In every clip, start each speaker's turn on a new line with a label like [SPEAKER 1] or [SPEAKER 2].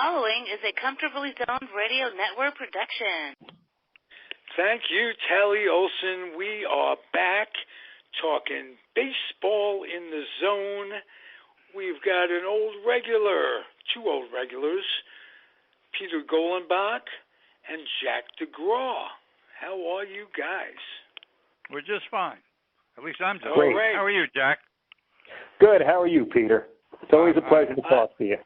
[SPEAKER 1] following is a Comfortably Zoned Radio Network production.
[SPEAKER 2] Thank you, Tally Olson. We are back talking baseball in the zone. We've got an old regular, two old regulars, Peter Golenbock and Jack Degraw. How are you guys?
[SPEAKER 3] We're just fine. At least I'm doing
[SPEAKER 2] great. Right.
[SPEAKER 3] How are you, Jack?
[SPEAKER 4] Good. How are you, Peter? It's always a pleasure to talk to you.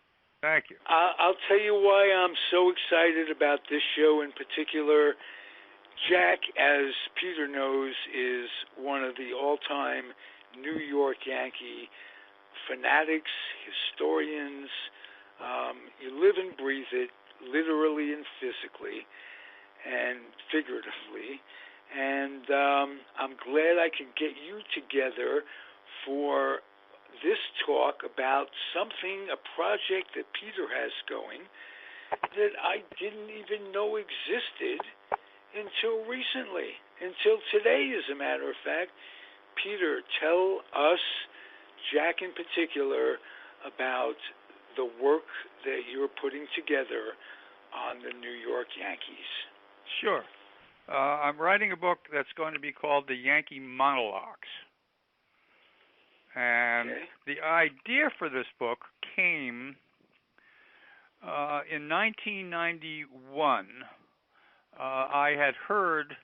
[SPEAKER 3] Thank you.
[SPEAKER 2] I'll tell you why I'm so excited about this show in particular. Jack, as Peter knows, is one of the all-time New York Yankee fanatics, historians. You live and breathe it, literally and physically and figuratively. And I'm glad I can get you together for this talk about something, a project that Peter has going that I didn't even know existed until recently, until today, as a matter of fact. Peter, tell us, Jack in particular, about the work that you're putting together on the New York Yankees.
[SPEAKER 3] Sure. I'm writing a book that's going to be called The Yankee Monologues. And the idea for this book came in 1991. I had heard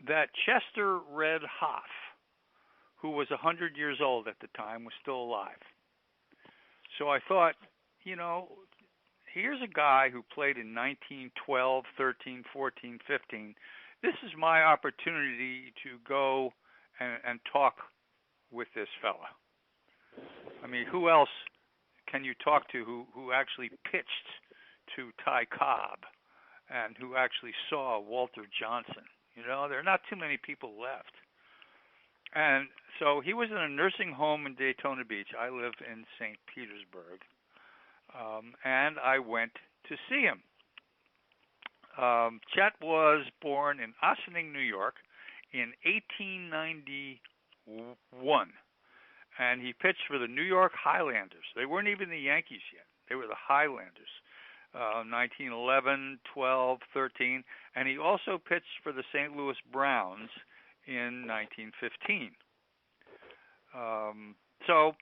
[SPEAKER 3] that Chester Red Hoff, who was 100 years old at the time, was still alive. So I thought, you know, here's a guy who played in 1912, 13, 14, 15. This is my opportunity to go and talk with this fella. I mean, who else can you talk to who actually pitched to Ty Cobb and who actually saw Walter Johnson? You know, there are not too many people left. And so he was in a nursing home in Daytona Beach. I live in St. Petersburg. And I went to see him. Chet was born in Ossining, New York in 1891. And he pitched for the New York Highlanders. They weren't even the Yankees yet. They were the Highlanders. 1911, 12, 13. And he also pitched for the St. Louis Browns in 1915. So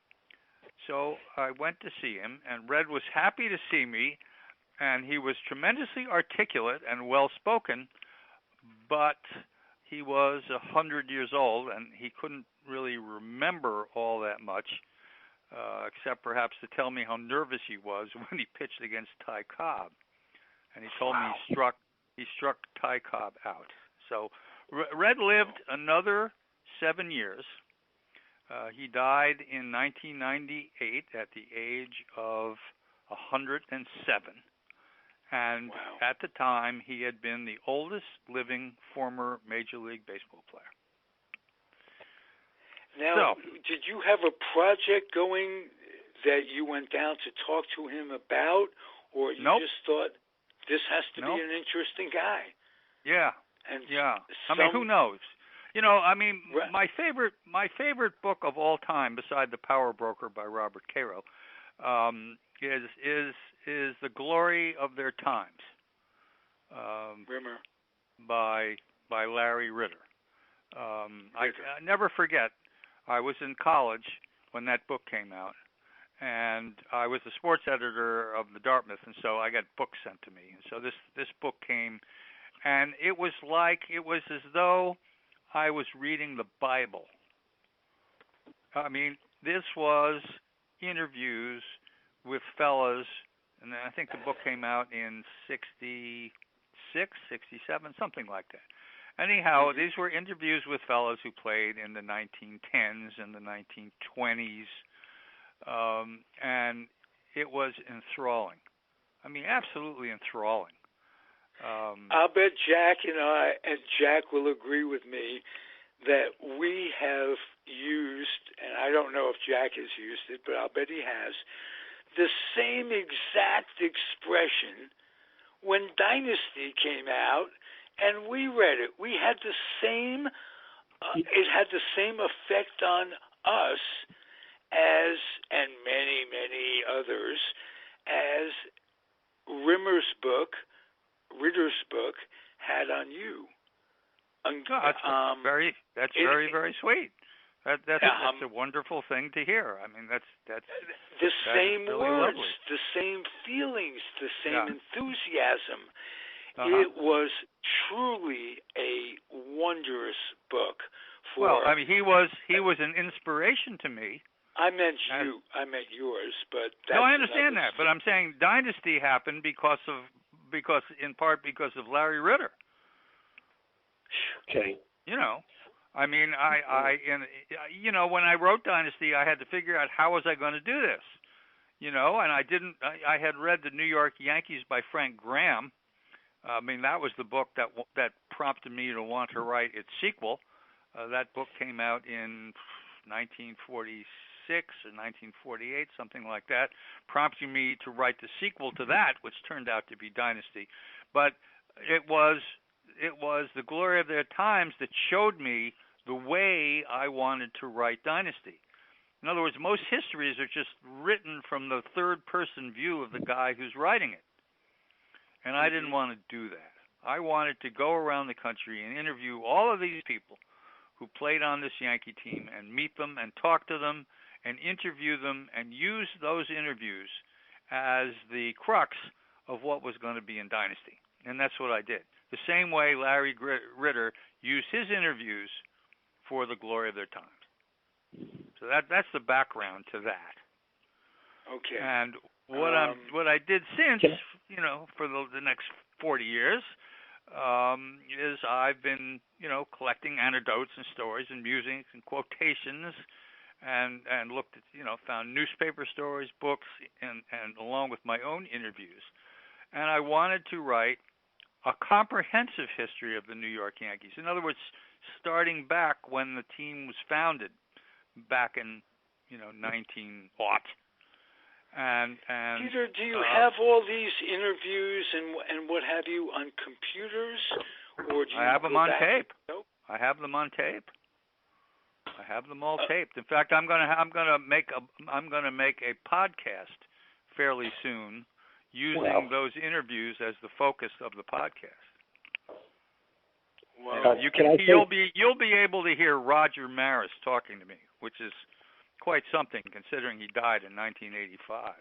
[SPEAKER 3] I went to see him, and Red was happy to see me, and he was tremendously articulate and well-spoken, but he was 100 years old, and he couldn't really remember all that much, except perhaps to tell me how nervous he was when he pitched against Ty Cobb. And he told me he struck Ty Cobb out. So Red lived another 7 years. He died in 1998 at the age of 107. And at the time, he had been the oldest living former Major League Baseball player.
[SPEAKER 2] Now, did you have a project going that you went down to talk to him about, or you just thought this has to be an interesting guy?
[SPEAKER 3] Yeah. I mean, who knows? You know, I mean, my favorite book of all time, beside The Power Broker by Robert Caro, is The Glory of Their Times, by Larry Ritter. I never forget. I was in college when that book came out, and I was the sports editor of the Dartmouth, and so I got books sent to me. And so this book came, and it was as though I was reading the Bible. I mean, this was interviews with fellas, and I think the book came out in 66, 67, something like that. Anyhow, these were interviews with fellows who played in the 1910s and the 1920s, and it was enthralling. I mean, absolutely enthralling.
[SPEAKER 2] I'll bet Jack and Jack will agree with me that we have used, and I don't know if Jack has used it, but I'll bet he has, the same exact expression when Dynasty came out. And we read it. We had the same. It had the same effect on us and many others as Ritter's book, had on you.
[SPEAKER 3] That's very sweet. That's a wonderful thing to hear. I mean, that's
[SPEAKER 2] the same
[SPEAKER 3] really
[SPEAKER 2] words,
[SPEAKER 3] lovely.
[SPEAKER 2] the same feelings, the same enthusiasm.
[SPEAKER 3] Uh-huh.
[SPEAKER 2] It was truly a wondrous book.
[SPEAKER 3] Well, I mean, he was an inspiration to me.
[SPEAKER 2] I meant you. I meant yours, but that's
[SPEAKER 3] no, I understand that. But I'm saying Dynasty happened in part because of Larry Ritter.
[SPEAKER 4] Okay.
[SPEAKER 3] You know, I mean, when I wrote Dynasty, I had to figure out how was I going to do this. You know, and I had read The New York Yankees by Frank Graham. I mean, that was the book that prompted me to want to write its sequel. That book came out in 1946 or 1948, something like that, prompting me to write the sequel to that, which turned out to be Dynasty. But it was the glory of their times that showed me the way I wanted to write Dynasty. In other words, most histories are just written from the third-person view of the guy who's writing it. And I didn't want to do that. I wanted to go around the country and interview all of these people who played on this Yankee team and meet them and talk to them and interview them and use those interviews as the crux of what was going to be in Dynasty. And that's what I did. The same way Larry Ritter used his interviews for the glory of their times. So that's the background to that.
[SPEAKER 2] Okay.
[SPEAKER 3] And what I did since, for the next 40 years, is I've been, collecting anecdotes and stories and musings and quotations, and looked at, found newspaper stories, books, and along with my own interviews, and I wanted to write a comprehensive history of the New York Yankees. In other words, starting back when the team was founded, back in 1900. And
[SPEAKER 2] Peter, do you have all these interviews and what have you on computers, or do you
[SPEAKER 3] I have them on tape.
[SPEAKER 2] Nope.
[SPEAKER 3] I have them on tape. I have them all taped. In fact, I'm gonna make a podcast fairly soon using those interviews as the focus of the podcast.
[SPEAKER 2] Wow.
[SPEAKER 3] You'll be able to hear Roger Maris talking to me, which is quite something considering he died in 1985.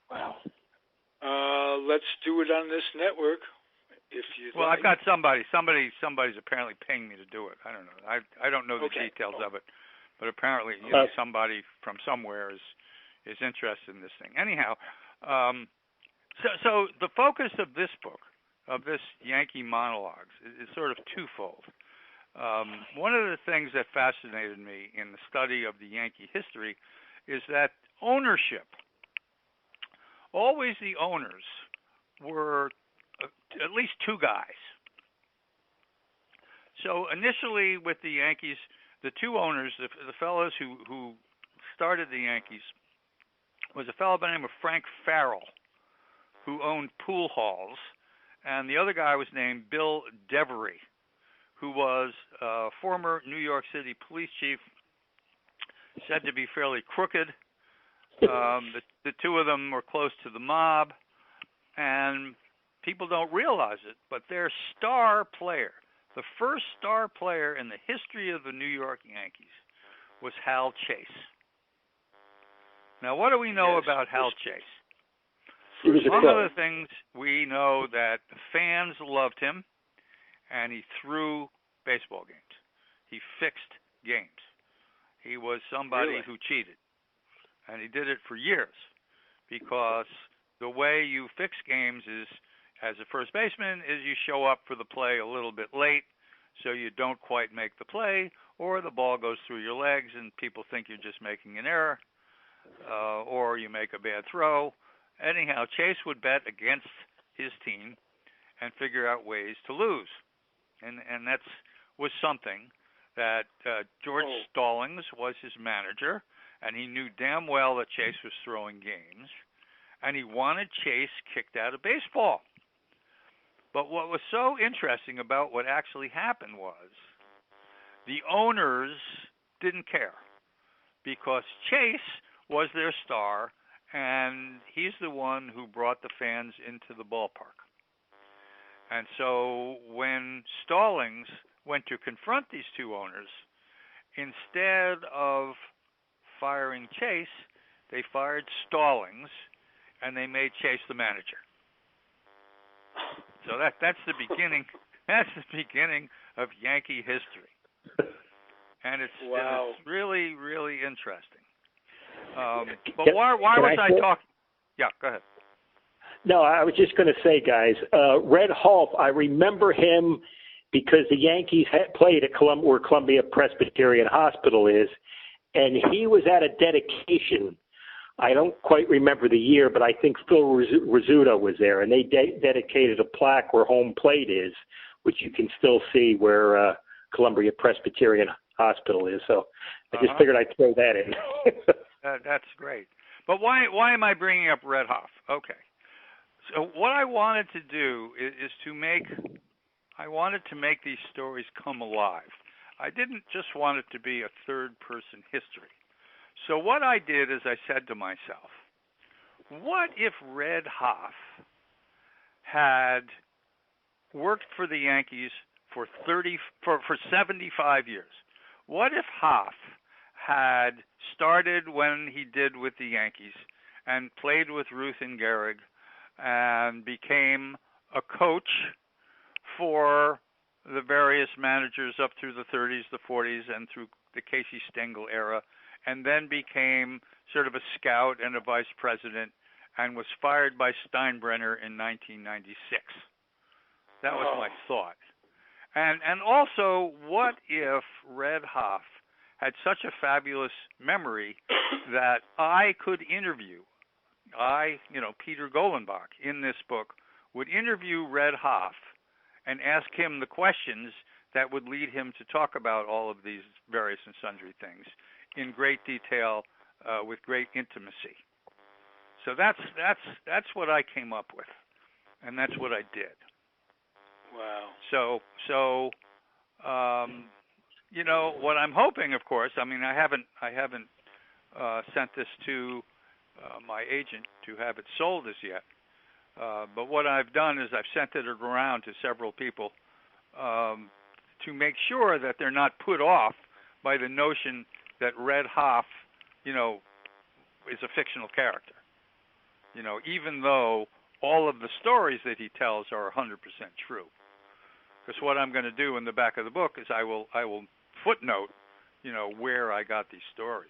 [SPEAKER 2] Wow. Let's do it on this network, if you.
[SPEAKER 3] Well, I've got somebody's apparently paying me to do it. I don't know. I don't know the details of it, but apparently somebody from somewhere is interested in this thing. Anyhow, so the focus of this book, of this Yankee monologues, is sort of twofold. One of the things that fascinated me in the study of the Yankee history is that ownership, always the owners were at least two guys. So initially with the Yankees, the two owners, the fellows who started the Yankees, was a fellow by the name of Frank Farrell, who owned pool halls, and the other guy was named Bill Devery, who was a former New York City police chief, said to be fairly crooked. The two of them were close to the mob, and people don't realize it, but their star player, the first star player in the history of the New York Yankees, was Hal Chase. Now, what do we know about Hal Chase? Among other things, we know that the fans loved him, and he threw baseball games. He fixed games. He was somebody who cheated, and he did it for years, because the way you fix games is, as a first baseman, is you show up for the play a little bit late, so you don't quite make the play, or the ball goes through your legs and people think you're just making an error, or you make a bad throw. Anyhow, Chase would bet against his team and figure out ways to lose. And that was something that George Stallings was his manager, and he knew damn well that Chase was throwing games, and he wanted Chase kicked out of baseball. But what was so interesting about what actually happened was the owners didn't care, because Chase was their star, and he's the one who brought the fans into the ballpark. And so when Stallings went to confront these two owners, instead of firing Chase, they fired Stallings, and they made Chase the manager. So that's the beginning. That's the beginning of Yankee history, and it's really, really interesting. But why was I talking? Yeah, go ahead.
[SPEAKER 4] No, I was just going to say, guys, Red Hulf, I remember him because the Yankees had played at where Columbia Presbyterian Hospital is, and he was at a dedication. I don't quite remember the year, but I think Phil Rizzuto was there, and they dedicated a plaque where home plate is, which you can still see where Columbia Presbyterian Hospital is. So I just figured I'd throw that in.
[SPEAKER 3] That's great. But why am I bringing up Red Hoff? Okay. So what I wanted to do is to make these stories come alive. I didn't just want it to be a third-person history. So what I did is I said to myself, what if Red Hoff had worked for the Yankees for 75 years? What if Hoff had started when he did with the Yankees and played with Ruth and Gehrig and became a coach for the various managers up through the 30s, the 40s, and through the Casey Stengel era, and then became sort of a scout and a vice president and was fired by Steinbrenner in 1996. That was my thought. And also, what if Red Hoff had such a fabulous memory that I could interview, Peter Golenbock, in this book, would interview Red Hoff and ask him the questions that would lead him to talk about all of these various and sundry things in great detail, with great intimacy. So that's what I came up with, and that's what I did.
[SPEAKER 2] Wow.
[SPEAKER 3] So what I'm hoping, of course, I mean, I haven't sent this to my agent to have it sold as yet. But what I've done is I've sent it around to several people to make sure that they're not put off by the notion that Red Hoff, is a fictional character. Even though all of the stories that he tells are 100% true. Because what I'm going to do in the back of the book is I will footnote, where I got these stories.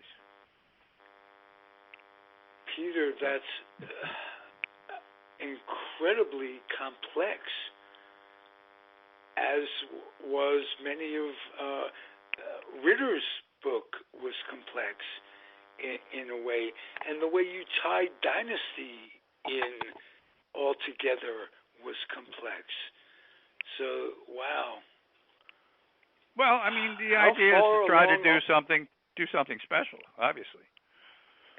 [SPEAKER 2] Peter, that's incredibly complex, as was many of Ritter's book was complex in a way, and the way you tied Dynasty in altogether was complex. So, wow.
[SPEAKER 3] Well, I mean, the idea is to try to do something special, obviously.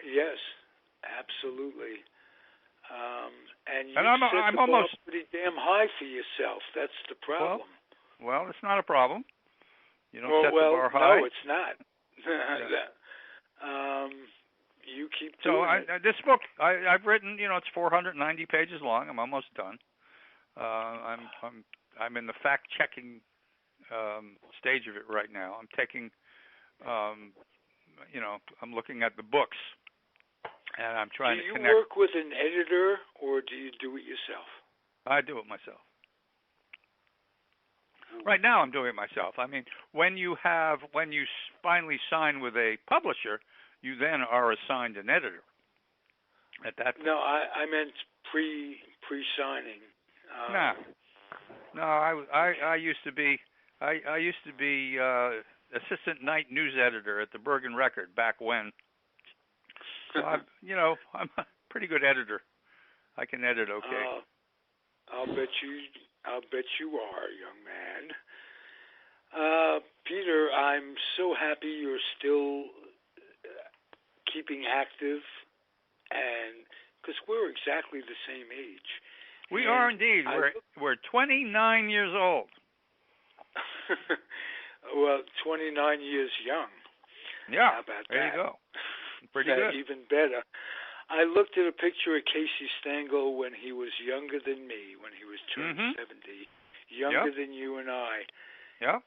[SPEAKER 2] Yes, absolutely. And you
[SPEAKER 3] I'm
[SPEAKER 2] set the bar
[SPEAKER 3] almost
[SPEAKER 2] pretty damn high for yourself. That's the problem.
[SPEAKER 3] Well, it's not a problem. You don't set the bar high.
[SPEAKER 2] No, it's not. You keep doing it.
[SPEAKER 3] This book, I've written. It's 490 pages long. I'm almost done. I'm in the fact-checking stage of it right now. I'm taking, I'm looking at the books, and I'm trying to connect.
[SPEAKER 2] Do you work with an editor, or do you do it yourself?
[SPEAKER 3] I do it myself. Right now, I'm doing it myself. I mean, when you finally sign with a publisher, you then are assigned an editor. At that point.
[SPEAKER 2] No, I meant pre-signing.
[SPEAKER 3] No, I used to be assistant night news editor at the Bergen Record back when. So I'm a pretty good editor. I can edit okay.
[SPEAKER 2] I'll bet you are, young man. Peter, I'm so happy you're still keeping active, and because we're exactly the same age.
[SPEAKER 3] We are indeed. We're 29 years old.
[SPEAKER 2] Well, 29 years young.
[SPEAKER 3] Yeah.
[SPEAKER 2] How about
[SPEAKER 3] there
[SPEAKER 2] that?
[SPEAKER 3] You go. Pretty good.
[SPEAKER 2] Even better. I looked at a picture of Casey Stengel when he was younger than me, when he was turned 70, younger than you and I.
[SPEAKER 3] Yeah.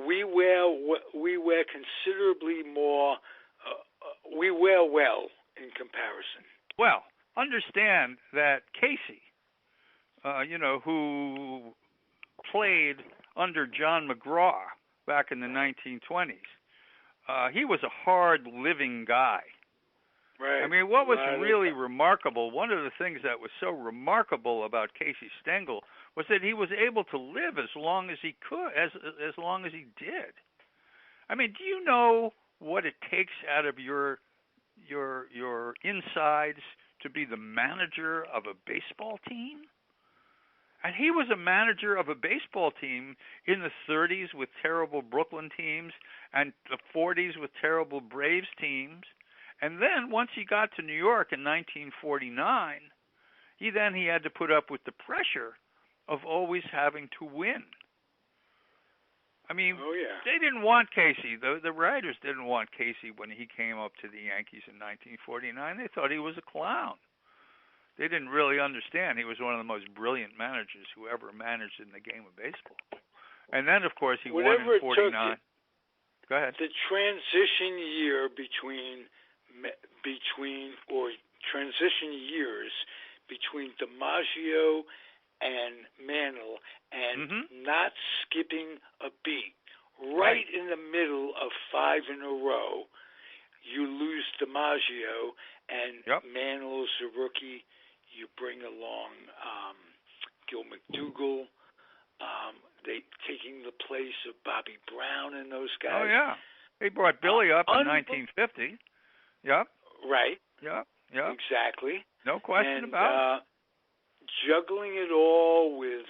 [SPEAKER 2] We wear considerably more. We wear well in comparison.
[SPEAKER 3] Well, understand that Casey, who played under John McGraw back in the 1920s, he was a hard-living guy.
[SPEAKER 2] Right.
[SPEAKER 3] I mean, what was really remarkable, one of the things that was so remarkable about Casey Stengel was that he was able to live as long as he could, as long as he did. I mean, do you know what it takes out of your insides to be the manager of a baseball team? And he was a manager of a baseball team in the 30s with terrible Brooklyn teams and the 40s with terrible Braves teams. And then once he got to New York in 1949, he had to put up with the pressure of always having to win. I mean, They didn't want Casey. The writers didn't want Casey when he came up to the Yankees in 1949. They thought he was a clown. They didn't really understand he was one of the most brilliant managers who ever managed in the game of baseball. And then, of course, he won in 49. Go ahead.
[SPEAKER 2] The transition year transition years between DiMaggio and Mantle, and not skipping a beat. Right in the middle of 5 in a row, you lose DiMaggio, and Mantle's a rookie. You bring along Gil McDougall. They taking the place of Bobby Brown and those guys.
[SPEAKER 3] Oh, yeah. They brought Billy up in 1950. Yep.
[SPEAKER 2] Right.
[SPEAKER 3] Yep.
[SPEAKER 2] Exactly.
[SPEAKER 3] No question about it.
[SPEAKER 2] Juggling it all with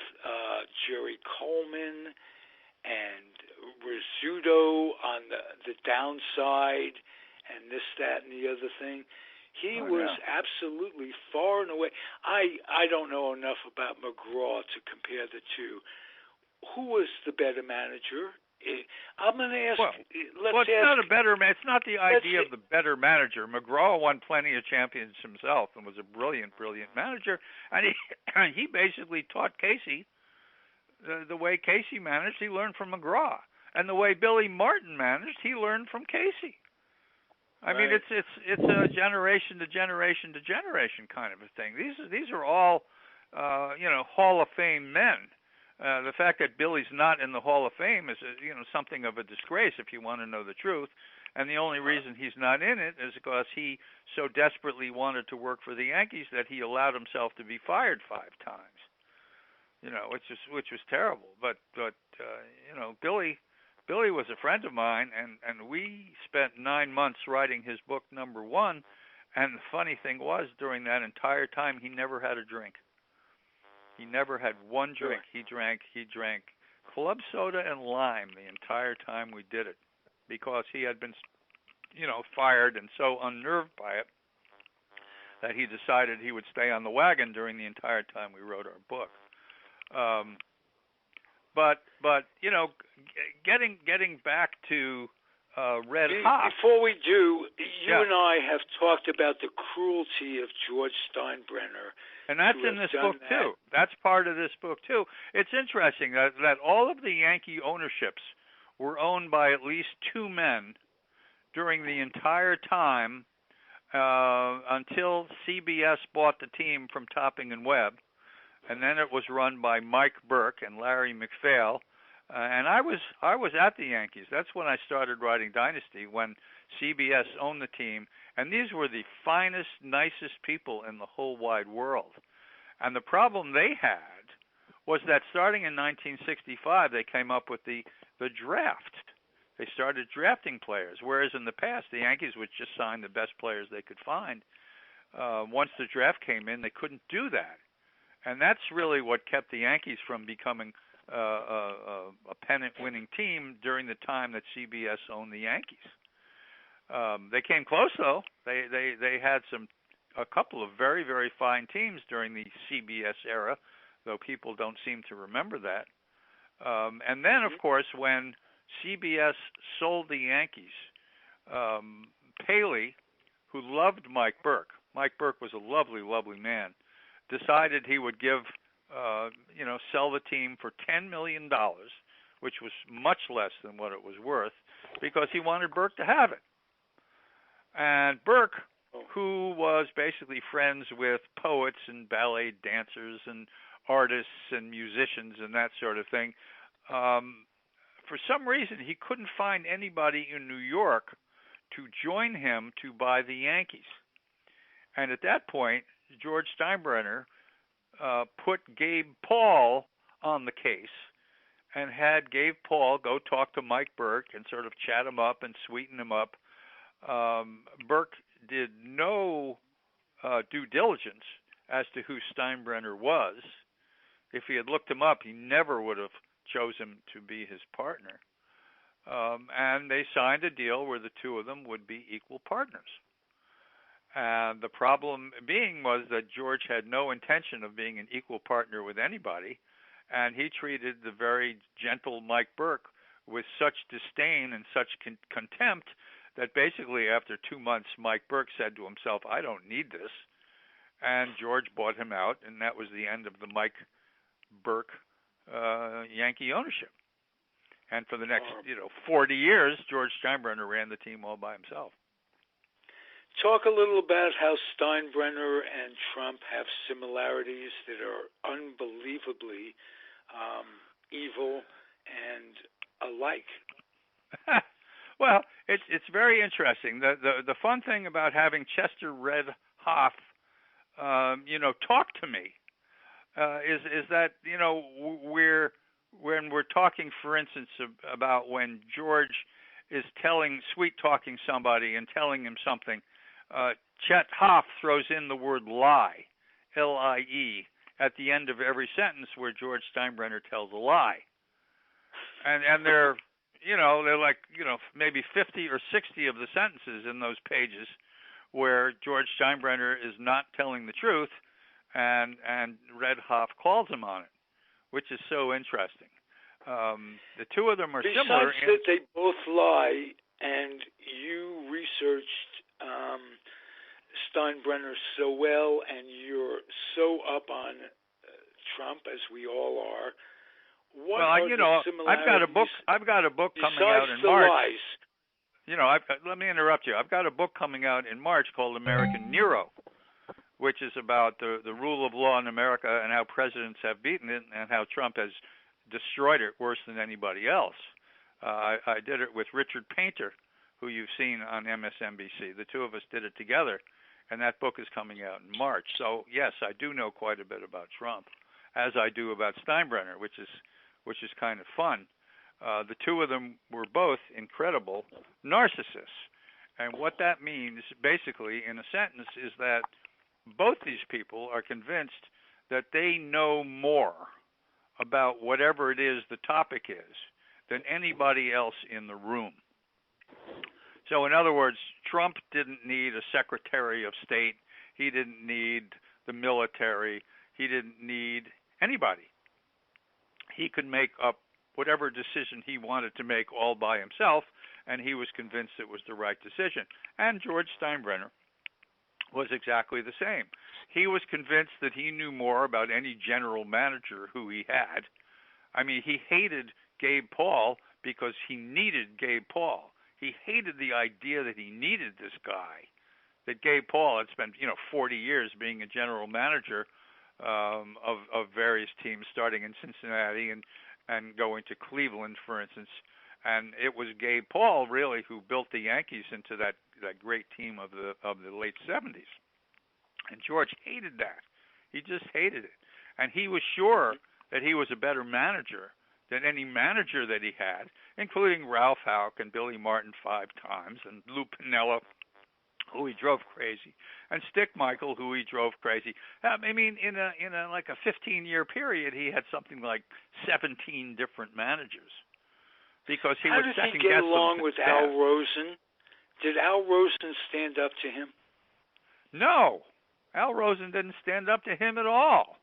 [SPEAKER 2] Jerry Coleman and Rizzuto on the downside and this, that, and the other thing. He was absolutely far and away. I don't know enough about McGraw to compare the two. Who was the better manager? I'm going to ask.
[SPEAKER 3] It's not the idea of the better manager. McGraw won plenty of champions himself and was a brilliant, brilliant manager. And he basically taught Casey the way Casey managed. He learned from McGraw, and the way Billy Martin managed, he learned from Casey. I mean, it's a generation to generation to generation kind of a thing. These are all Hall of Fame men. The fact that Billy's not in the Hall of Fame is, something of a disgrace if you want to know the truth. And the only reason he's not in it is because he so desperately wanted to work for the Yankees that he allowed himself to be fired 5 times. Which was terrible. But Billy was a friend of mine, and we spent 9 months writing his book number 1. And the funny thing was, during that entire time, he never had a drink. He never had one drink. He drank club soda and lime the entire time we did it, because he had been, fired and so unnerved by it that he decided he would stay on the wagon during the entire time we wrote our book. But getting back to Red Hot.
[SPEAKER 2] Before we do, you and I have talked about the cruelty of George Steinbrenner.
[SPEAKER 3] And that's in this book, too. That's part of this book, too. It's interesting that all of the Yankee ownerships were owned by at least 2 men during the entire time until CBS bought the team from Topping and Webb. And then it was run by Mike Burke and Larry McPhail. And I was at the Yankees. That's when I started writing Dynasty, when CBS owned the team. And these were the finest, nicest people in the whole wide world. And the problem they had was that starting in 1965, they came up with the draft. They started drafting players, whereas in the past, the Yankees would just sign the best players they could find. Once the draft came in, they couldn't do that. And that's really what kept the Yankees from becoming a pennant-winning team during the time that CBS owned the Yankees. They came close, though. They had a couple of very, very fine teams during the CBS era, though people don't seem to remember that. And then, of course, when CBS sold the Yankees, Paley, who loved Mike Burke, Mike Burke was a lovely, lovely man, decided he would give, sell the team for $10 million, which was much less than what it was worth, because he wanted Burke to have it. And Burke, who was basically friends with poets and ballet dancers and artists and musicians and that sort of thing, for some reason he couldn't find anybody in New York to join him to buy the Yankees. And at that point, George Steinbrenner put Gabe Paul on the case and had Gabe Paul go talk to Mike Burke and sort of chat him up and sweeten him up. Burke did no due diligence as to who Steinbrenner was. If he had looked him up, he never would have chosen him to be his partner. And they signed a deal where the two of them would be equal partners. And the problem being was that George had no intention of being an equal partner with anybody, and he treated the very gentle Mike Burke with such disdain and such contempt that basically after 2 months, Mike Burke said to himself, I don't need this. And George bought him out, and that was the end of the Mike Burke Yankee ownership. And for the next 40 years, George Steinbrenner ran the team all by himself.
[SPEAKER 2] Talk a little about how Steinbrenner and Trump have similarities that are unbelievably evil and alike.
[SPEAKER 3] Well, it's very interesting. The fun thing about having Chester Red Hoff, talk to me, is that when we're talking, for instance, about when George is sweet talking somebody and telling him something, Chet Hoff throws in the word lie, L-I-E, at the end of every sentence where George Steinbrenner tells a lie. And they're like, maybe 50 or 60 of the sentences in those pages where George Steinbrenner is not telling the truth, and Red Hoff calls him on it, which is so interesting. The two of them are similar.
[SPEAKER 2] Besides that they both lie, and you researched Steinbrenner so well, and you're so up on Trump, as we all are. What are the similarities?
[SPEAKER 3] I've got a book coming out in March. Let me interrupt you. I've got a book coming out in March called American Nero, which is about the rule of law in America and how presidents have beaten it and how Trump has destroyed it worse than anybody else. I did it with Richard Painter, who you've seen on MSNBC. The two of us did it together, and that book is coming out in March. So, yes, I do know quite a bit about Trump, as I do about Steinbrenner, which is kind of fun. The two of them were both incredible narcissists. And what that means, basically, in a sentence, is that both these people are convinced that they know more about whatever it is the topic is than anybody else in the room. So, in other words, Trump didn't need a Secretary of State. He didn't need the military. He didn't need anybody. He could make up whatever decision he wanted to make all by himself, and he was convinced it was the right decision. And George Steinbrenner was exactly the same. He was convinced that he knew more about any general manager who he had. I mean, he hated Gabe Paul because he needed Gabe Paul. He hated the idea that he needed this guy, that Gabe Paul had spent, 40 years being a general manager of various teams, starting in Cincinnati and going to Cleveland, for instance. And it was Gabe Paul, really, who built the Yankees into that great team of the late 70s. And George hated that. He just hated it. And he was sure that he was a better manager than any manager that he had, including Ralph Houck and Billy Martin 5 times, and Lou Piniella, who he drove crazy, and Stick Michael, who he drove crazy. I mean, in a 15-year period, he had something like 17 different managers, because he would second guess them.
[SPEAKER 2] How did he get along with Al Rosen? Did Al Rosen stand up to him?
[SPEAKER 3] No, Al Rosen didn't stand up to him at all.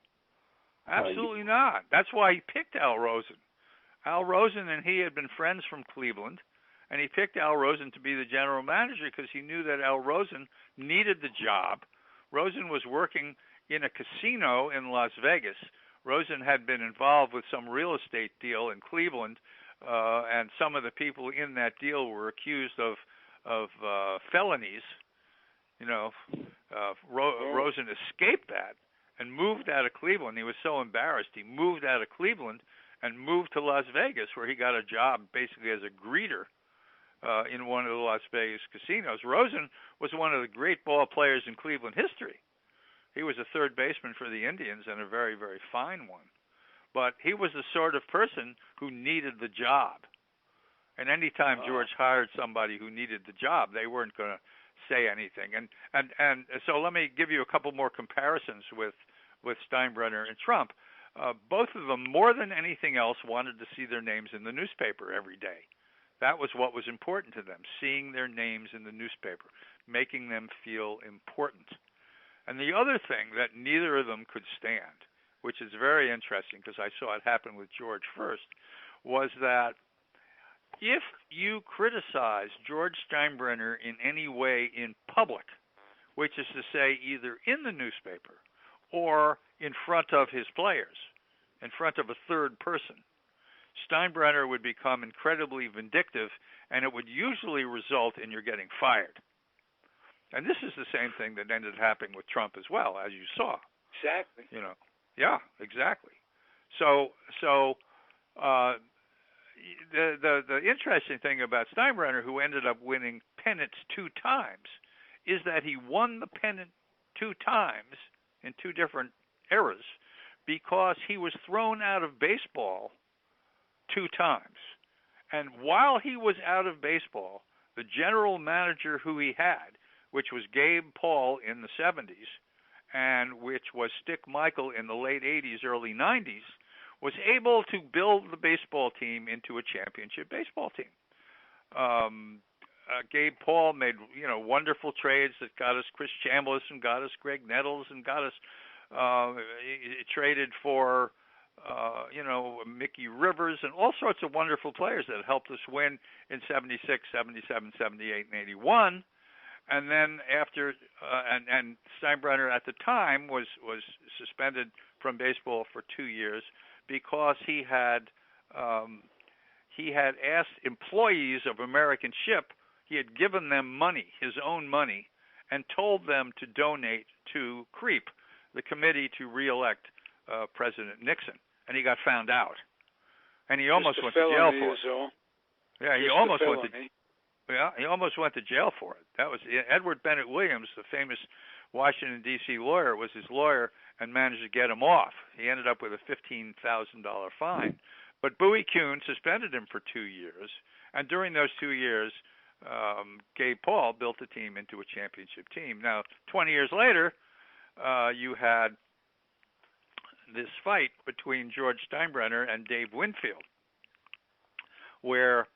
[SPEAKER 3] Absolutely not. That's why he picked Al Rosen. Al Rosen and he had been friends from Cleveland, and he picked Al Rosen to be the general manager because he knew that Al Rosen needed the job Rosen was working in a casino in Las Vegas. Rosen had been involved with some real estate deal in Cleveland, and some of the people in that deal were accused of felonies. Rosen escaped that and moved out of Cleveland. He was so embarrassed. He moved out of Cleveland and moved to Las Vegas, where he got a job basically as a greeter in one of the Las Vegas casinos. Rosen was one of the great ball players in Cleveland history. He was a third baseman for the Indians and a very, very fine one. But he was the sort of person who needed the job. And any time George hired somebody who needed the job, they weren't going to say anything. And so let me give you a couple more comparisons with Steinbrenner and Trump. Both of them, more than anything else, wanted to see their names in the newspaper every day. That was what was important to them, seeing their names in the newspaper, making them feel important. And the other thing that neither of them could stand, which is very interesting because I saw it happen with George first, was that if you criticize George Steinbrenner in any way in public, which is to say either in the newspaper or in front of his players, in front of a third person, Steinbrenner would become incredibly vindictive, and it would usually result in your getting fired. And this is the same thing that ended up happening with Trump as well, as you saw.
[SPEAKER 2] Exactly.
[SPEAKER 3] Yeah, exactly. So the interesting thing about Steinbrenner, who ended up winning pennants 2 times, is that he won the pennant 2 times in 2 different eras because he was thrown out of baseball 2 times. And while he was out of baseball, the general manager who he had, which was Gabe Paul in the 70s, and which was Stick Michael in the late 80s, early 90s, was able to build the baseball team into a championship baseball team. Gabe Paul made wonderful trades that got us Chris Chambliss and got us Greg Nettles and got us traded for Mickey Rivers and all sorts of wonderful players that helped us win in 76, 77, 78, and 81. And then after and Steinbrenner at the time was suspended from baseball for 2 years because he had asked employees of American Ship, he had given them money, his own money, and told them to donate to CREEP, the committee to reelect President Nixon, and he got found out, and he almost went to jail for it. Yeah, he almost went to. Yeah, he almost went to jail for it. That was Edward Bennett Williams, the famous Washington, D.C. lawyer, was his lawyer and managed to get him off. He ended up with a $15,000 fine. But Bowie Kuhn suspended him for 2 years, and during those 2 years, Gabe Paul built the team into a championship team. Now, 20 years later, you had this fight between George Steinbrenner and Dave Winfield, where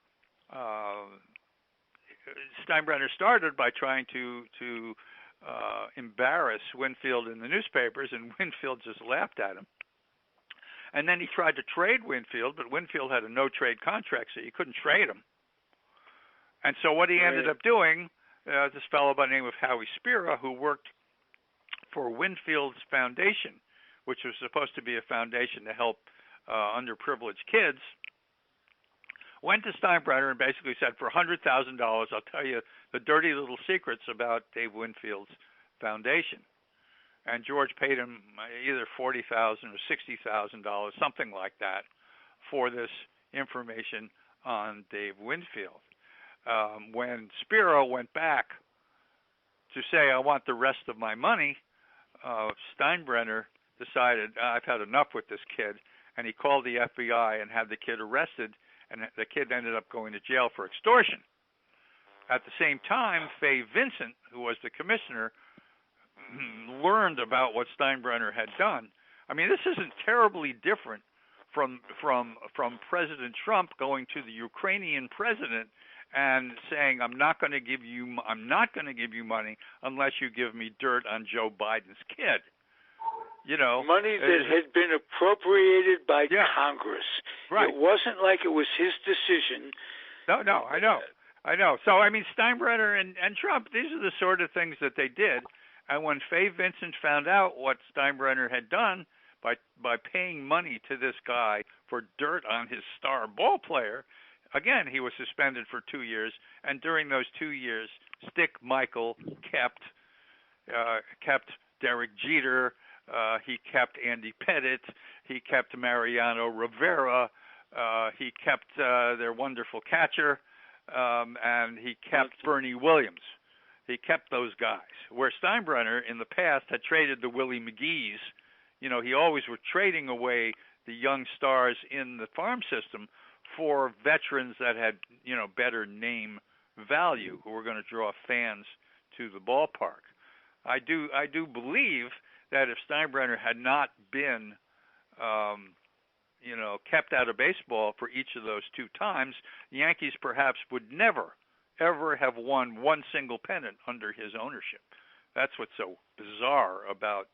[SPEAKER 3] Steinbrenner started by trying to embarrass Winfield in the newspapers, and Winfield just laughed at him. And then he tried to trade Winfield, but Winfield had a no-trade contract, so you couldn't trade him. And so what he ended up doing, this fellow by the name of Howie Spira, who worked for Winfield's foundation, which was supposed to be a foundation to help underprivileged kids, went to Steinbrenner and basically said, for $100,000, I'll tell you the dirty little secrets about Dave Winfield's foundation. And George paid him either $40,000 or $60,000, something like that, for this information on Dave Winfield. When Spiro went back to say, I want the rest of my money, Steinbrenner decided, I've had enough with this kid, and he called the FBI and had the kid arrested, and the kid ended up going to jail for extortion. At the same time, Fay Vincent, who was the commissioner, learned about what Steinbrenner had done. I mean, this isn't terribly different from President Trump going to the Ukrainian president and saying, I'm not going to give you money unless you give me dirt on Joe Biden's kid. You know, money
[SPEAKER 2] that had been appropriated by Congress.
[SPEAKER 3] Right.
[SPEAKER 2] It wasn't like it was his decision.
[SPEAKER 3] No, I know. So, I mean, Steinbrenner and Trump, these are the sort of things that they did. And when Fay Vincent found out what Steinbrenner had done by paying money to this guy for dirt on his star ball player, again, he was suspended for 2 years. And during those 2 years, Stick Michael kept Derek Jeter. He kept Andy Pettitte. He kept Mariano Rivera. He kept their wonderful catcher. And he kept Bernie Williams. He kept those guys. Where Steinbrenner in the past had traded the Willie McGees, he always was trading away the young stars in the farm system for veterans that had, better name value, who were going to draw fans to the ballpark. I do believe that if Steinbrenner had not been, kept out of baseball for each of those 2 times, the Yankees perhaps would never, ever have won one single pennant under his ownership. That's what's so bizarre about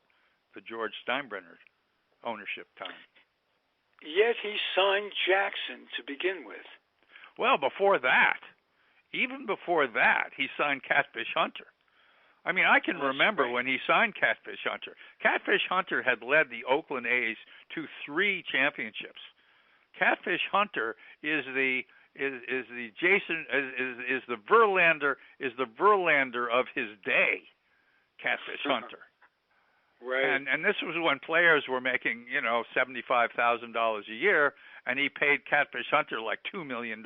[SPEAKER 3] the George Steinbrenner ownership time.
[SPEAKER 2] Yet he signed Jackson to begin with.
[SPEAKER 3] Well, even before that, he signed Catfish Hunter. I mean, I can remember when he signed Catfish Hunter. Catfish Hunter had led the Oakland A's to 3 championships. Catfish Hunter is the Verlander of his day. Catfish Hunter.
[SPEAKER 2] Right.
[SPEAKER 3] And this was when players were making, $75,000 a year, and he paid Catfish Hunter like $2 million.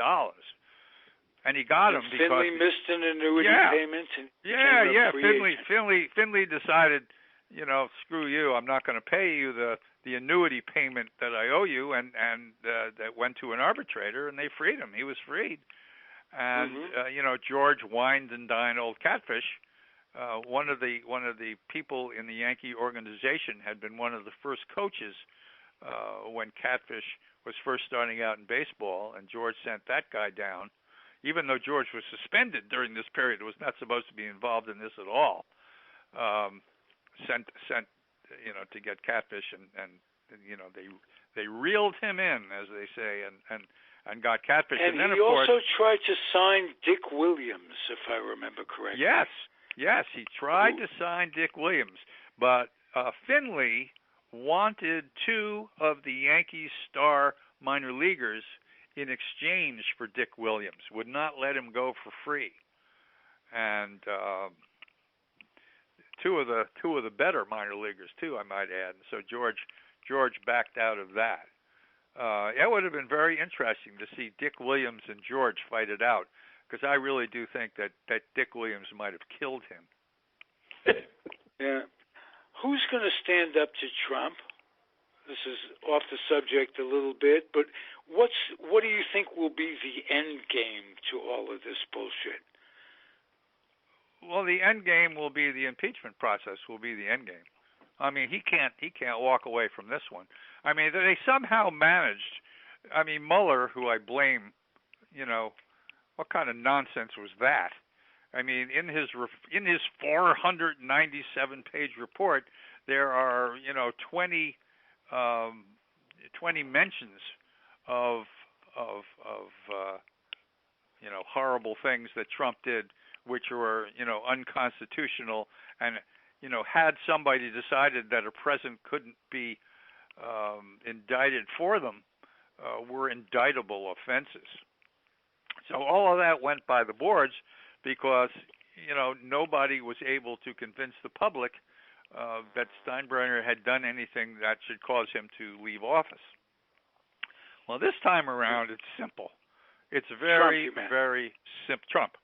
[SPEAKER 3] And he got him because
[SPEAKER 2] Finley missed an annuity payment. And
[SPEAKER 3] Finley decided, screw you. I'm not going to pay you the annuity payment that I owe you, and that went to an arbitrator, and they freed him. He was freed. And George wined and dined old Catfish. One of the people in the Yankee organization had been one of the first coaches when Catfish was first starting out in baseball, and George sent that guy down. Even though George was suspended during this period, was not supposed to be involved in this at all. Sent to get Catfish, and they reeled him in, as they say, and got Catfish.
[SPEAKER 2] And
[SPEAKER 3] then,
[SPEAKER 2] he
[SPEAKER 3] of course,
[SPEAKER 2] also tried to sign Dick Williams, if I remember correctly.
[SPEAKER 3] Yes, he tried to sign Dick Williams, but Finley wanted 2 of the Yankees' star minor leaguers in exchange for Dick Williams, would not let him go for free, and two of the better minor leaguers too, I might add. So George backed out of that. It would have been very interesting to see Dick Williams and George fight it out, because I really do think that Dick Williams might have killed him.
[SPEAKER 2] Yeah. Who's going to stand up to Trump? This is off the subject a little bit, but what do you think will be the end game to all of this bullshit?
[SPEAKER 3] Well, the end game will be the impeachment process. Will be the end game. I mean, he can't walk away from this one. I mean, they somehow managed. I mean, Mueller, who I blame, what kind of nonsense was that? I mean, in his 497-page report, there are 20 mentions of horrible things that Trump did, which were unconstitutional, and had somebody decided that a president couldn't be indicted for them, were indictable offenses. So all of that went by the boards because nobody was able to convince the public that Steinbrenner had done anything that should cause him to leave office. Well, this time around, it's simple. It's very, very simple. Trump.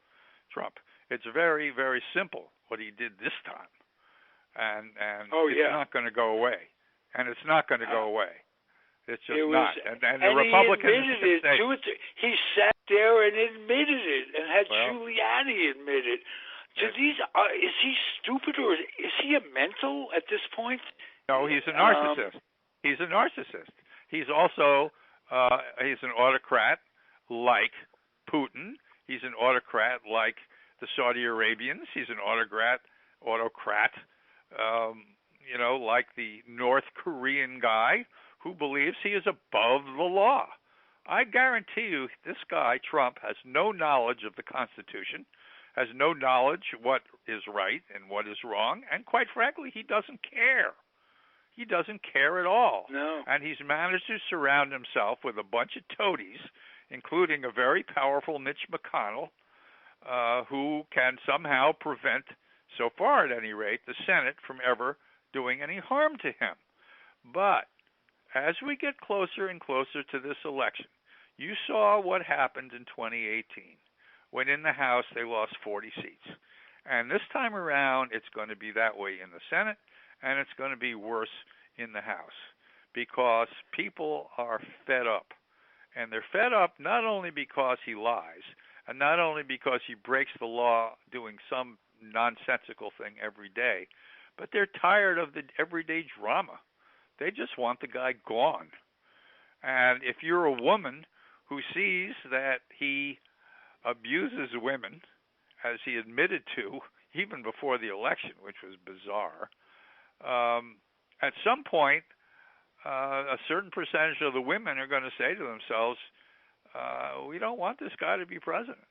[SPEAKER 3] It's very, very simple what he did this time, and it's not going to go away. And it's not going to go away. It's just not. And the Republicans
[SPEAKER 2] he admitted it. He sat there and admitted it, and had Giuliani admit it. Is he stupid, or is he a mental at this point?
[SPEAKER 3] No, he's a narcissist. He's a narcissist. He's also he's an autocrat like Putin. He's an autocrat like the Saudi Arabians. He's an autocrat, like the North Korean guy who believes he is above the law. I guarantee you this guy, Trump, has no knowledge of the Constitution, has no knowledge what is right and what is wrong, and quite frankly, he doesn't care. He doesn't care at all.
[SPEAKER 2] No.
[SPEAKER 3] And he's managed to surround himself with a bunch of toadies, including a very powerful Mitch McConnell, who can somehow prevent, so far at any rate, the Senate from ever doing any harm to him. But as we get closer and closer to this election, you saw what happened in 2018, when in the House they lost 40 seats. And this time around, it's going to be that way in the Senate, and it's going to be worse in the House, because people are fed up. And they're fed up not only because he lies, and not only because he breaks the law doing some nonsensical thing every day, but they're tired of the everyday drama. They just want the guy gone. And if you're a woman who sees that he abuses women, as he admitted to even before the election, which was bizarre, at some point, a certain percentage of the women are going to say to themselves, we don't want this guy to be president.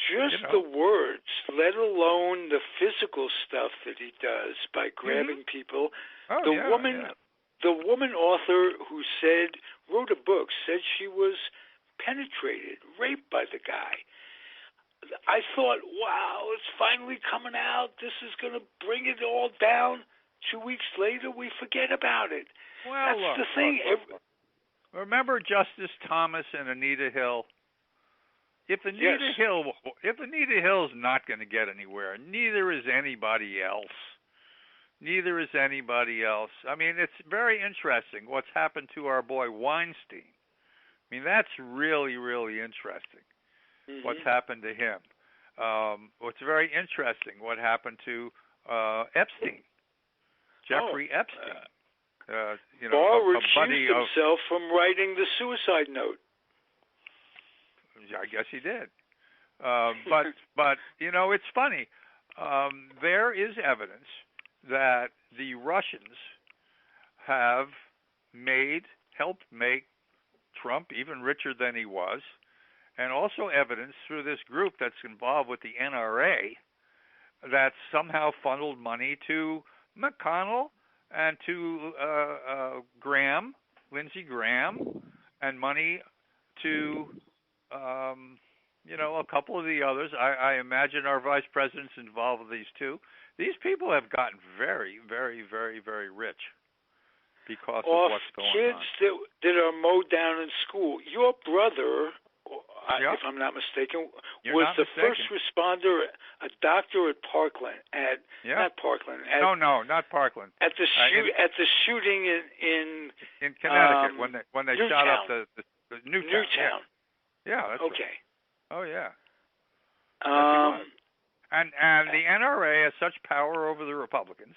[SPEAKER 2] Just the words, let alone the physical stuff that he does by grabbing people. The woman author who wrote a book, said she was penetrated, raped by the guy. I thought, wow, it's finally coming out. This is going to bring it all down. 2 weeks later, we forget about it.
[SPEAKER 3] Well,
[SPEAKER 2] that's the thing.
[SPEAKER 3] Look. Remember Justice Thomas and Anita Hill? If Anita Hill's not going to get anywhere, neither is anybody else. I mean, it's very interesting what's happened to our boy Weinstein. I mean, that's really, really interesting. What's happened to him? What's very interesting? What happened to Epstein? Jeffrey Epstein.
[SPEAKER 2] Barr recused himself from writing the suicide note.
[SPEAKER 3] I guess he did. But it's funny. There is evidence that the Russians have helped make Trump even richer than he was, and also evidence through this group that's involved with the NRA that somehow funneled money to McConnell and to Lindsey Graham, and money to a couple of the others. I imagine our vice president's involved with these too. These people have gotten very, very, very, very rich because of what's going on.
[SPEAKER 2] Kids that are mowed down in school. Your brother, if I'm not mistaken, was the first responder, a doctor at Parkland. Not Parkland.
[SPEAKER 3] Not Parkland.
[SPEAKER 2] At the shooting in
[SPEAKER 3] Connecticut when they shot up the Newtown. Yeah, that's
[SPEAKER 2] okay.
[SPEAKER 3] Right. Oh yeah. And the NRA has such power over the Republicans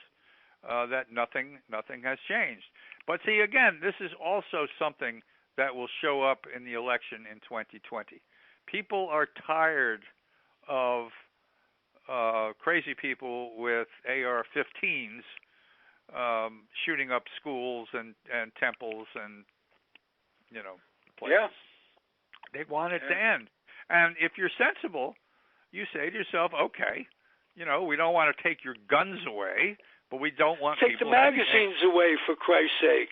[SPEAKER 3] that nothing has changed. But see, again, this is also something that will show up in the election in 2020. People are tired of crazy people with AR-15s shooting up schools and temples and places.
[SPEAKER 2] Yeah.
[SPEAKER 3] They want it to end. And if you're sensible, you say to yourself, okay, we don't want to take your guns away, but we don't want
[SPEAKER 2] take
[SPEAKER 3] people
[SPEAKER 2] the magazines away, for Christ's sake.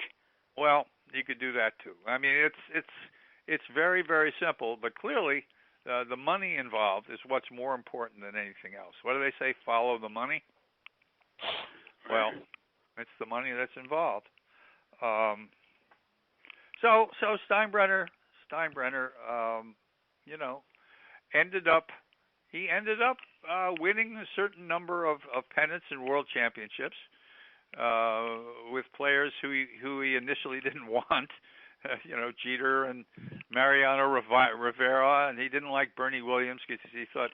[SPEAKER 3] Well, you could do that too. I mean, it's very, very simple, but clearly the money involved is what's more important than anything else. What do they say? Follow the money. Well, it's the money that's involved. So Steinbrenner, ended up winning a certain number of pennants and world championships with players who he initially didn't want, Jeter and Mariano Rivera, and he didn't like Bernie Williams because he thought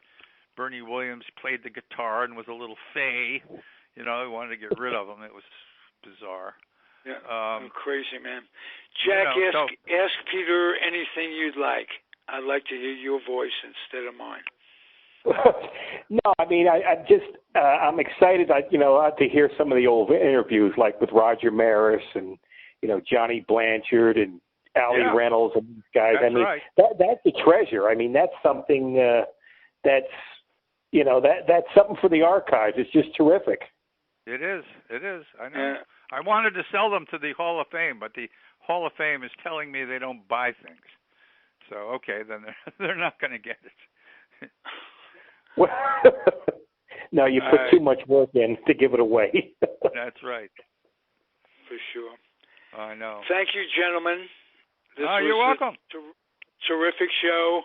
[SPEAKER 3] Bernie Williams played the guitar and was a little fey. He wanted to get rid of him. It was bizarre.
[SPEAKER 2] Yeah, crazy, man. Jack, ask Peter anything you'd like. I'd like to hear your voice instead of mine.
[SPEAKER 4] No, I mean, I'm excited, to hear some of the old interviews, like with Roger Maris and, Johnny Blanchard and Allie Reynolds and these guys.
[SPEAKER 3] That's right.
[SPEAKER 4] That's a treasure. I mean, that's something that's that's something for the archives. It's just terrific.
[SPEAKER 3] It is. I know. I wanted to sell them to the Hall of Fame, but the Hall of Fame is telling me they don't buy things. So, okay, then they're not going to get it.
[SPEAKER 4] Well, no, you put too much work in to give it away.
[SPEAKER 3] That's right.
[SPEAKER 2] For sure.
[SPEAKER 3] I know.
[SPEAKER 2] Thank you, gentlemen.
[SPEAKER 3] You're welcome.
[SPEAKER 2] Terrific show.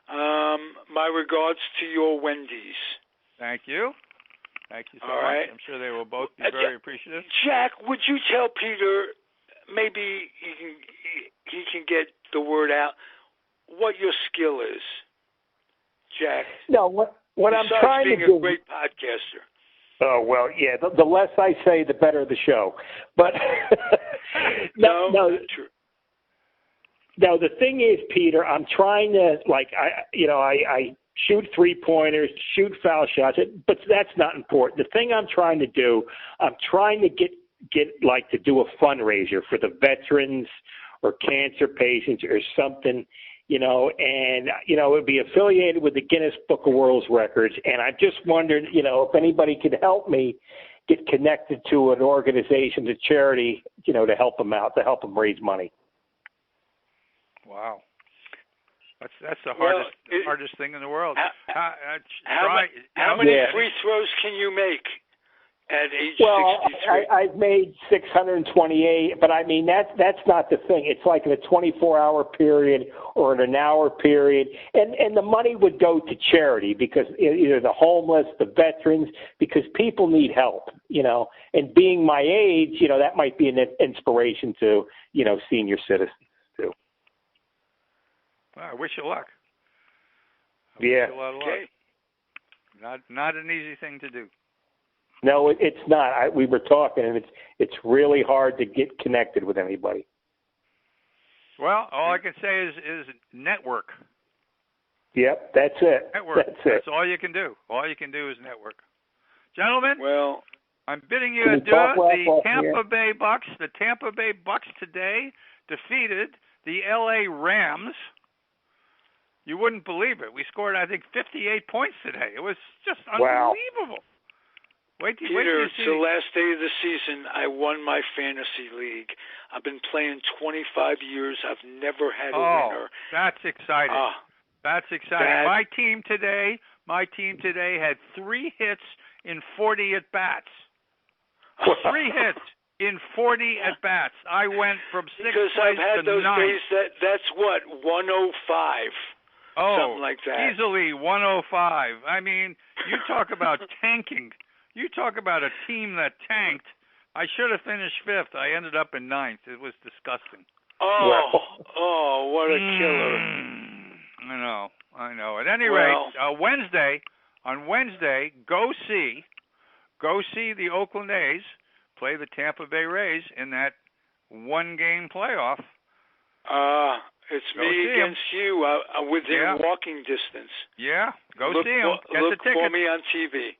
[SPEAKER 2] My regards to your Wendy's.
[SPEAKER 3] Thank you. Thank you so
[SPEAKER 2] All
[SPEAKER 3] much.
[SPEAKER 2] right.
[SPEAKER 3] I'm sure they will both be very appreciative.
[SPEAKER 2] Jack, would you tell Peter, maybe he can get the word out, what your skill is, Jack?
[SPEAKER 4] No, what I'm trying to do.
[SPEAKER 2] Besides being a great podcaster.
[SPEAKER 4] Oh, well, yeah, the less I say, the better the show. But no,
[SPEAKER 2] not true.
[SPEAKER 4] No, the thing is, Peter, I'm trying to, I shoot three-pointers, shoot foul shots, but that's not important. The thing I'm trying to do, I'm trying to get to do a fundraiser for the veterans or cancer patients or something, and, it would be affiliated with the Guinness Book of World Records. And I just wondered, if anybody could help me get connected to an organization, a charity, to help them out, to help them raise money.
[SPEAKER 3] Wow. That's the hardest thing in the world.
[SPEAKER 2] How many free throws can you make at age 63?
[SPEAKER 4] I've made 628, but I mean that's not the thing. It's like in a 24-hour period or in an hour period, and the money would go to charity because either the homeless, the veterans, because people need help, And being my age, that might be an inspiration to senior citizens too.
[SPEAKER 3] Well, I wish you luck.
[SPEAKER 4] Wish you
[SPEAKER 3] a lot of luck. Not an easy thing to do.
[SPEAKER 4] No, it's not. We were talking, and it's really hard to get connected with anybody.
[SPEAKER 3] Well, all I can say is network.
[SPEAKER 4] Yep, that's it.
[SPEAKER 3] Network.
[SPEAKER 4] That's
[SPEAKER 3] all you can do. All you can do is network. Gentlemen, I'm bidding you adieu. The Tampa Bay Bucks today defeated the L.A. Rams. You wouldn't believe it. We scored, I think, 58 points today. It was just unbelievable. Wait till you see.
[SPEAKER 2] It's the last day of the season. I won my fantasy league. I've been playing 25 years. I've never had a winner.
[SPEAKER 3] That's exciting. That's exciting. My team today had 3 hits in 40 at-bats. 3 hits in 40 at-bats. I went from 6th place to 9th.
[SPEAKER 2] Because I've had those days that's what, 105. Something like that.
[SPEAKER 3] Easily 105. I mean, you talk about tanking. You talk about a team that tanked. I should have finished 5th. I ended up in 9th. It was disgusting.
[SPEAKER 2] What a killer.
[SPEAKER 3] I know. At any rate, on Wednesday, go see the Oakland A's play the Tampa Bay Rays in that 1-game playoff.
[SPEAKER 2] It's me against you within walking distance.
[SPEAKER 3] Yeah, see him. Get the ticket.
[SPEAKER 2] Look for me on TV.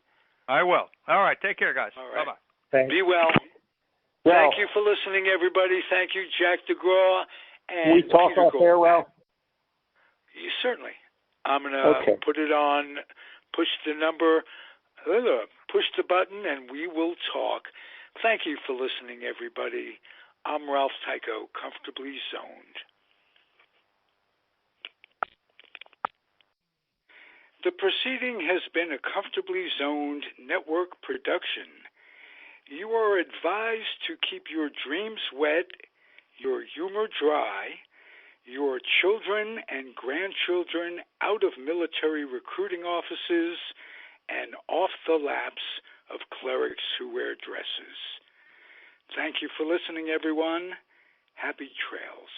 [SPEAKER 3] I will. All right, take care, guys.
[SPEAKER 2] All right.
[SPEAKER 3] Bye-bye.
[SPEAKER 2] Be well. Thank you for listening, everybody. Thank you, Jack Degraw and
[SPEAKER 4] we talk
[SPEAKER 2] Peter
[SPEAKER 4] off air, Ralph?
[SPEAKER 2] Certainly. I'm going to put it on, push the button, and we will talk. Thank you for listening, everybody. I'm Ralph Tyko, Comfortably Zoned. The proceeding has been a Comfortably Zoned network production. You are advised to keep your dreams wet, your humor dry, your children and grandchildren out of military recruiting offices and off the laps of clerics who wear dresses. Thank you for listening, everyone. Happy trails.